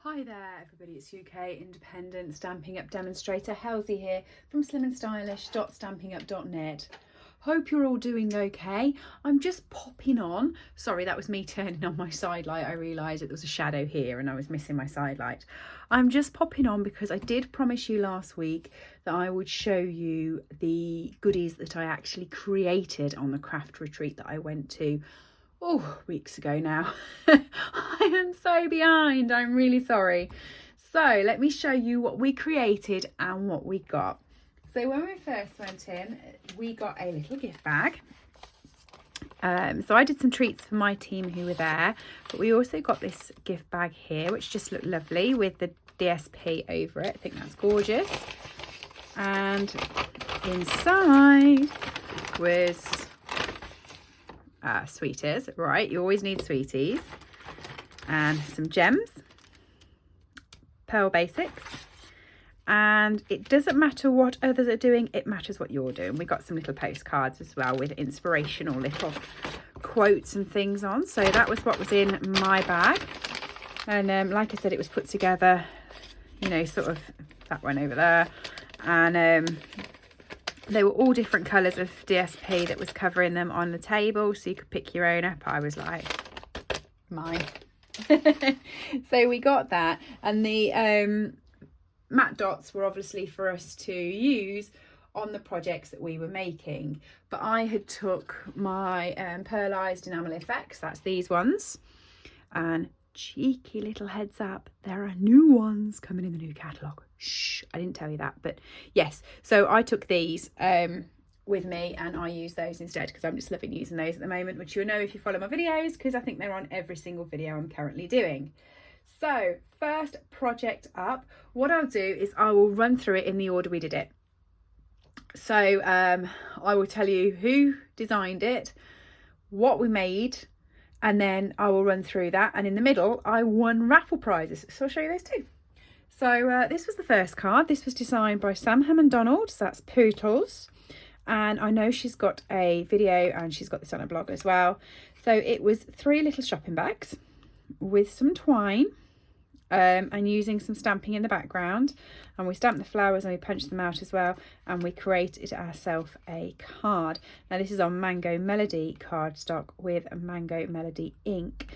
Hi there everybody, it's UK independent Stampin' Up demonstrator Halsey here from slimandstylish.stampingup.net. Hope you're all doing okay. I'm just popping on. Sorry, that was me turning on my side light. I realised there was a shadow here and I was missing my side light. I'm just popping on because I did promise you last week that I would show you the goodies that I actually created on the craft retreat that I went to weeks ago now. I am so behind, I'm really sorry. So let me show you what we created and what we got. So when we first went in, we got a little gift bag. So I did some treats for my team who were there, but we also got this gift bag here, which just looked lovely with the DSP over it. I think that's gorgeous. And inside was sweeties, right? You always need sweeties. And some gems, pearl basics. And it doesn't matter what others are doing, it matters what you're doing. We got some little postcards as well with inspirational little quotes and things on. So that was what was in my bag. And like I said, it was put together, you know, sort of that one over there. And they were all different colours of DSP that was covering them on the table, so you could pick your own up. I was like, mine. So we got that, and the matte dots were obviously for us to use on the projects that we were making. But I had took my pearlized enamel effects, that's these ones, and cheeky little heads up, there are new ones coming in the new catalogue. Shh, I didn't tell you that, but yes. So I took these with me and I use those instead because I'm just loving using those at the moment, which you'll know if you follow my videos because I think they're on every single video I'm currently doing. So first project up, what I'll do is I will run through it in the order we did it. So I will tell you who designed it, what we made, and then I will run through that. And in the middle, I won raffle prizes. So I'll show you those too. So this was the first card. This was designed by Sam Hammond Donald. So that's Pootles. And I know she's got a video and she's got this on her blog as well. So it was 3 little shopping bags with some twine and using some stamping in the background. And we stamped the flowers and we punched them out as well. And we created ourselves a card. Now this is on Mango Melody cardstock with a Mango Melody ink.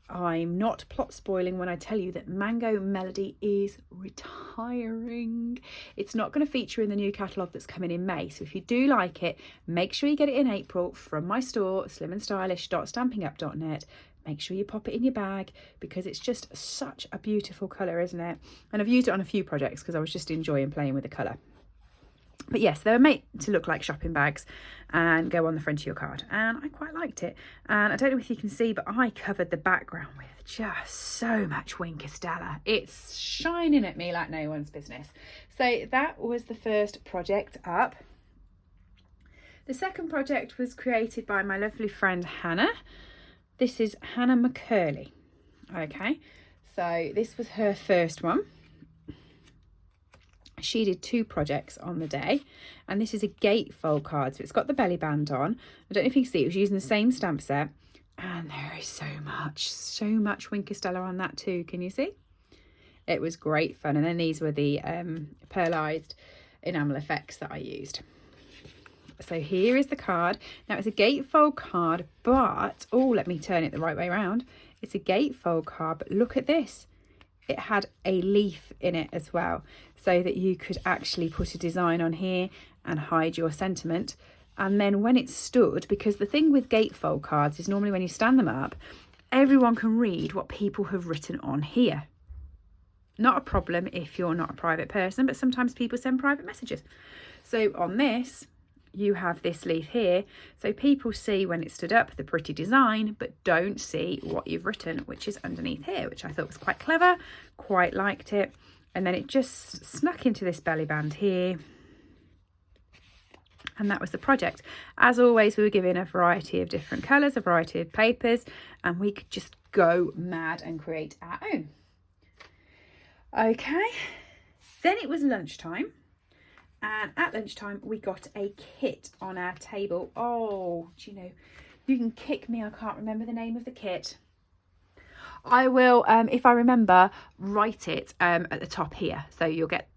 I'm not plot spoiling when I tell you that Mango Melody is retiring. It's not going to feature in the new catalogue that's coming in May. So if you do like it, make sure you get it in April from my store, slimandstylish.stampingup.net. Make sure you pop it in your bag because it's just such a beautiful colour, isn't it? And I've used it on a few projects because I was just enjoying playing with the colour. But yes, they were made to look like shopping bags and go on the front of your card. And I quite liked it. And I don't know if you can see, but I covered the background with just so much Winker Stella. It's shining at me like no one's business. So that was the first project up. The second project was created by my lovely friend Hannah. This is Hannah McCurley. Okay, so this was her first one. She did 2 projects on the day, and this is a gatefold card, so it's got the belly band on. I don't know if you can see, it was using the same stamp set, and there is so much Winker Stella on that too. Can you see? It was great fun. And then these were the pearlized enamel effects that I used. So here is the card. Now it's a gatefold card, but let me turn it the right way around. It's a gatefold card, but look at this. It had a leaf in it as well, so that you could actually put a design on here and hide your sentiment. And then when it stood, because the thing with gatefold cards is normally when you stand them up, everyone can read what people have written on here. Not a problem if you're not a private person, but sometimes people send private messages. So on this, you have this leaf here, so people see when it stood up the pretty design but don't see what you've written, which is underneath here, which I thought was quite clever, quite liked it. And then it just snuck into this belly band here, and that was the project. As always, we were given a variety of different colours, a variety of papers, and we could just go mad and create our own. Okay, then it was lunchtime. And at lunchtime, we got a kit on our table. Oh, do you know, you can kick me, I can't remember the name of the kit. I will, if I remember, write it at the top here. So you'll get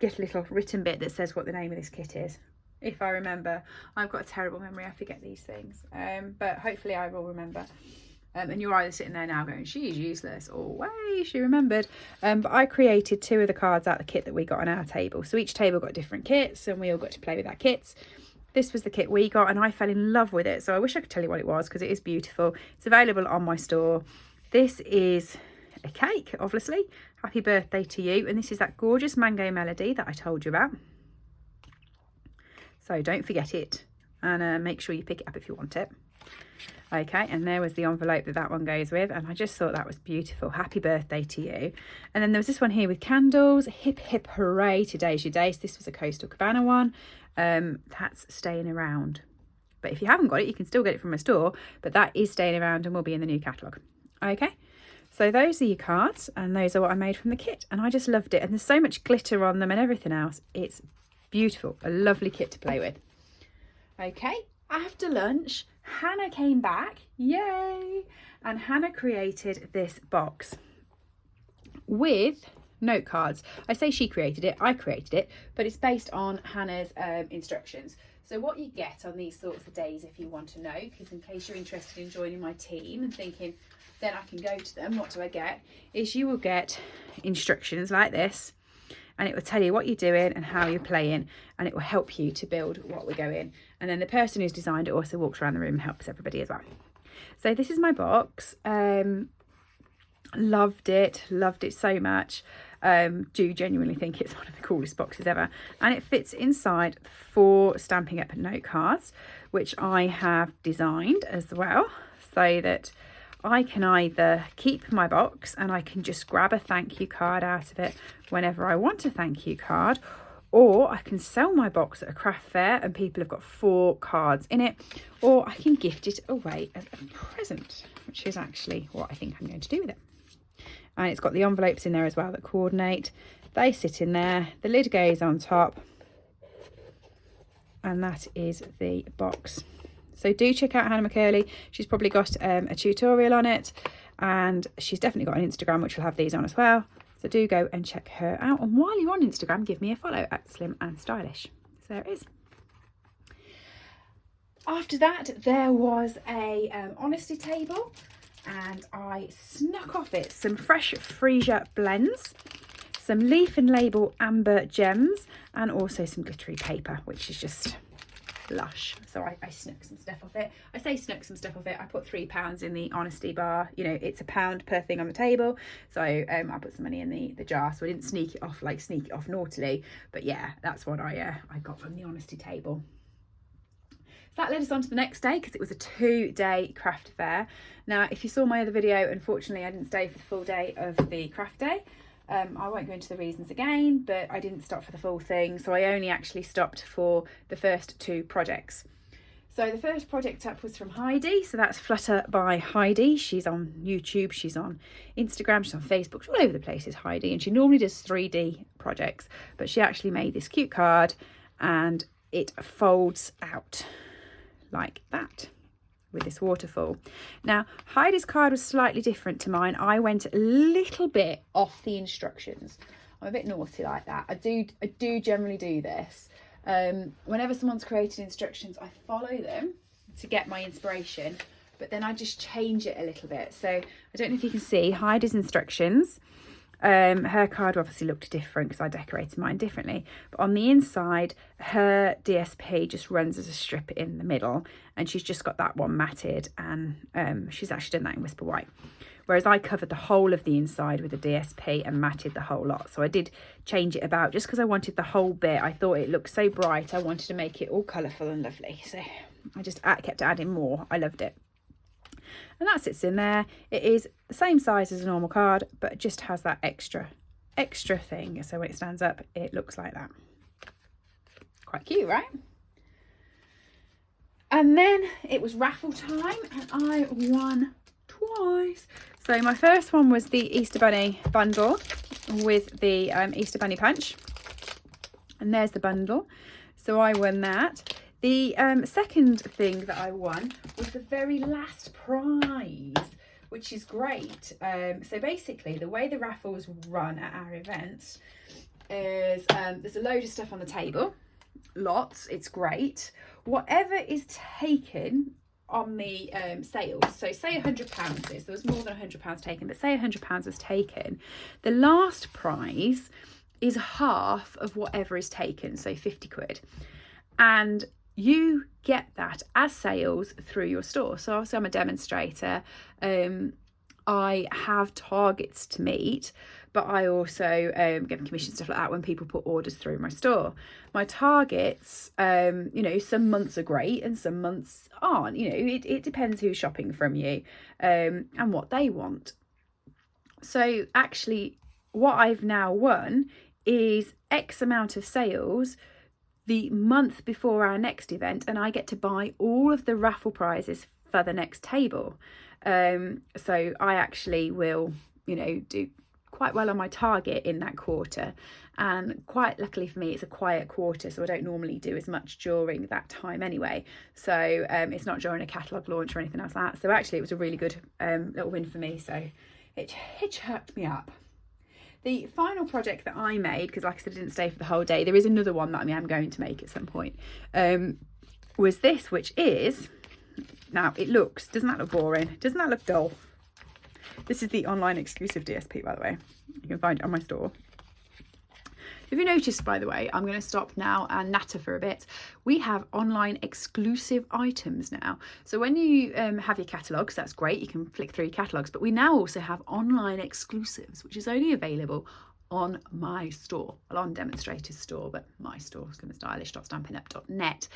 a little written bit that says what the name of this kit is. If I remember. I've got a terrible memory, I forget these things. But hopefully I will remember. And you're either sitting there now going, she's useless, or way, she remembered. But I created 2 of the cards out of the kit that we got on our table. So each table got different kits and we all got to play with our kits. This was the kit we got and I fell in love with it. So I wish I could tell you what it was because it is beautiful. It's available on my store. This is a cake, obviously. Happy birthday to you. And this is that gorgeous mango melody that I told you about. So don't forget it and make sure you pick it up if you want it. Okay, and there was the envelope that one goes with, and I just thought that was beautiful. Happy birthday to you. And then there was this one here with candles. Hip hip hooray, today's your day. So this was a Coastal Cabana one. That's staying around, but if you haven't got it, you can still get it from a store, but that is staying around and will be in the new catalogue. Okay, so those are your cards, and those are what I made from the kit, and I just loved it. And there's so much glitter on them and everything else. It's beautiful, a lovely kit to play with. Okay, after lunch, Hannah came back, yay, and Hannah created this box with note cards. I say she created it, I created it, but it's based on Hannah's instructions. So what you get on these sorts of days, if you want to know, because in case you're interested in joining my team and thinking, then I can go to them, what do I get? Is you will get instructions like this, and it will tell you what you're doing and how you're playing, and it will help you to build what we're going. And then the person who's designed it also walks around the room and helps everybody as well. So this is my box. Loved it so much. Do genuinely think it's one of the coolest boxes ever, and it fits inside 4 Stampin' Up note cards, which I have designed as well, so that I can either keep my box and I can just grab a thank you card out of it whenever I want a thank you card, or I can sell my box at a craft fair and people have got 4 cards in it, or I can gift it away as a present, which is actually what I think I'm going to do with it. And it's got the envelopes in there as well that coordinate. They sit in there, the lid goes on top, and that is the box. So do check out Hannah McCurley. She's probably got a tutorial on it, and she's definitely got an Instagram which will have these on as well. So do go and check her out. And while you're on Instagram, give me a follow at Slim and Stylish. So there it is. After that, there was a honesty table, and I snuck off it some fresh freesia blends, some leaf and label amber gems, and also some glittery paper, which is just lush. So I snuck some stuff off it. I say snuck some stuff off it. I put £3 in the honesty bar. You know, it's £1 per thing on the table. So I put some money in the jar. So I didn't sneak it off naughtily. But yeah, that's what I got from the honesty table. So that led us on to the next day, because it was a 2-day craft fair. Now, if you saw my other video, unfortunately I didn't stay for the full day of the craft day. I won't go into the reasons again, but I didn't stop for the full thing, so I only actually stopped for the first 2 projects. So the first project up was from Heidi, so that's Flutter by Heidi. She's on YouTube, she's on Instagram, she's on Facebook, she's all over the place is Heidi, and she normally does 3D projects, but she actually made this cute card and it folds out like that with this waterfall. Now Heidi's card was slightly different to mine. I went a little bit off the instructions. I'm a bit naughty like that. I do generally do this. Whenever someone's created instructions, I follow them to get my inspiration, but then I just change it a little bit. So I don't know if you can see Heidi's instructions. Her card obviously looked different because I decorated mine differently, but on the inside her DSP just runs as a strip in the middle, and she's just got that one matted, and she's actually done that in Whisper White, whereas I covered the whole of the inside with a DSP and matted the whole lot. So I did change it about just because I wanted the whole bit. I thought it looked so bright, I wanted to make it all colourful and lovely, so I just kept adding more. I loved it. And that sits in there. It is the same size as a normal card, but it just has that extra thing. So when it stands up, it looks like that. Quite cute, right? And then it was raffle time, and I won twice. So my first one was the Easter Bunny bundle with the Easter Bunny punch. And there's the bundle. So I won that. The second thing that I won was the very last prize, which is great. So basically the way the raffles run at our events is there's a load of stuff on the table, lots, it's great. Whatever is taken on the sales, so say £100 is, there was more than £100 taken, but say £100 was taken, the last prize is half of whatever is taken, so 50 quid, and you get that as sales through your store. So obviously I'm a demonstrator, I have targets to meet, but I also get commission stuff like that when people put orders through my store. My targets, you know, some months are great and some months aren't. You know, it depends who's shopping from you and what they want. So actually what I've now won is X amount of sales the month before our next event, and I get to buy all of the raffle prizes for the next table. So I actually will, you know, do quite well on my target in that quarter, and quite luckily for me it's a quiet quarter, so I don't normally do as much during that time anyway, so it's not during a catalogue launch or anything else like that. So actually it was a really good little win for me, so it chirped me up. The final project that I made, because like I said I didn't stay for the whole day, there is another one that I am going to make at some point, was this, which is, now it looks, doesn't that look boring, doesn't that look dull? This is the online exclusive DSP, by the way. You can find it on my store. If you noticed, by the way, I'm going to stop now and natter for a bit. We have online exclusive items now. So when you have your catalogues, that's great. You can flick through your catalogues. But we now also have online exclusives, which is only available on my store. Well, on Demonstrator's store, but my store, slimandstylish.stampinup.net.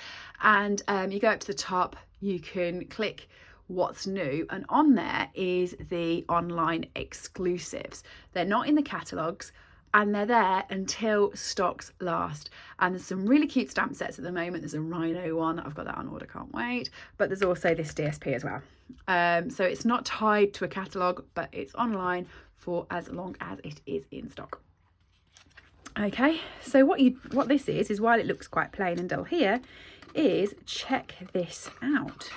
And you go up to the top, you can click what's new, and on there is the online exclusives. They're not in the catalogues, and they're there until stocks last. And there's some really cute stamp sets at the moment. There's a rhino one, I've got that on order, can't wait. But there's also this DSP as well. So it's not tied to a catalogue, but it's online for as long as it is in stock. Okay, so what this is while it looks quite plain and dull here, is check this out.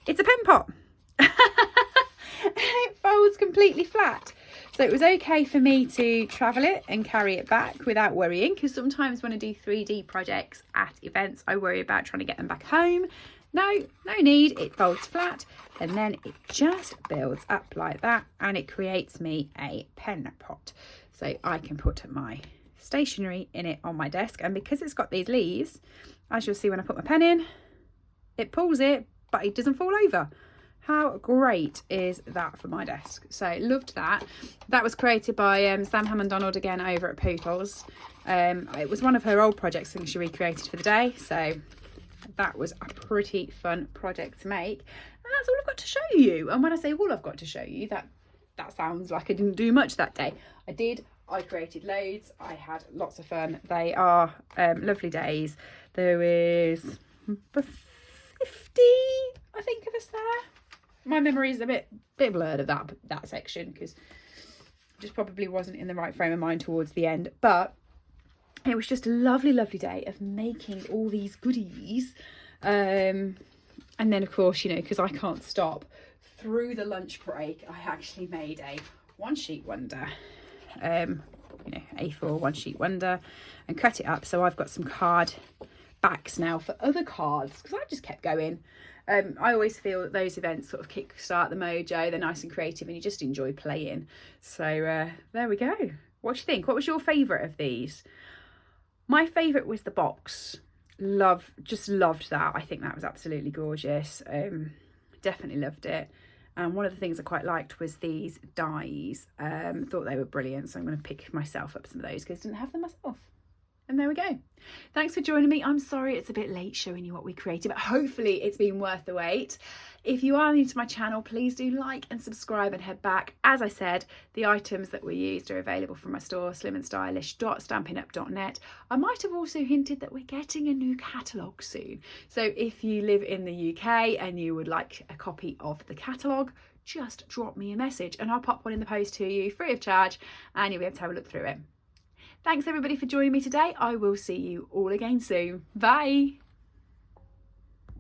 It's a pen pot. And it folds completely flat. So it was okay for me to travel it and carry it back without worrying, because sometimes when I do 3D projects at events, I worry about trying to get them back home. No need, it folds flat, and then it just builds up like that, and it creates me a pen pot. So I can put my stationery in it on my desk, and because it's got these leaves, as you'll see when I put my pen in, it pulls it, but it doesn't fall over. How great is that for my desk? So loved that. That was created by Sam Hammond-Donald again over at Poodles. It was one of her old projects and she recreated for the day, so that was a pretty fun project to make, and that's all I've got to show you. And when I say all I've got to show you, that sounds like I didn't do much that day. I did. I created loads. I had lots of fun. They are lovely days. There is 50, I think, of us there. My memory is a bit blurred of that section, because I just probably wasn't in the right frame of mind towards the end. But it was just a lovely day of making all these goodies. And then, of course, you know, because I can't stop, through the lunch break, I actually made a one-sheet wonder. You know, A4 one-sheet wonder, and cut it up. So I've got some card backs now for other cards, because I just kept going. I always feel that those events sort of kickstart the mojo. They're nice and creative, and you just enjoy playing. So there we go. What do you think? What was your favourite of these? My favourite was the box. Just loved that. I think that was absolutely gorgeous. Definitely loved it. And one of the things I quite liked was these dies. Thought they were brilliant, so I'm going to pick myself up some of those because I didn't have them myself. And there we go. Thanks for joining me. I'm sorry it's a bit late showing you what we created, but hopefully it's been worth the wait. If you are new to my channel, please do like and subscribe and head back. As I said, the items that we used are available from my store, slimandstylish.stampinup.net. I might have also hinted that we're getting a new catalogue soon. So if you live in the UK and you would like a copy of the catalogue, just drop me a message and I'll pop one in the post to you free of charge, and you'll be able to have a look through it. Thanks everybody for joining me today. I will see you all again soon. Bye.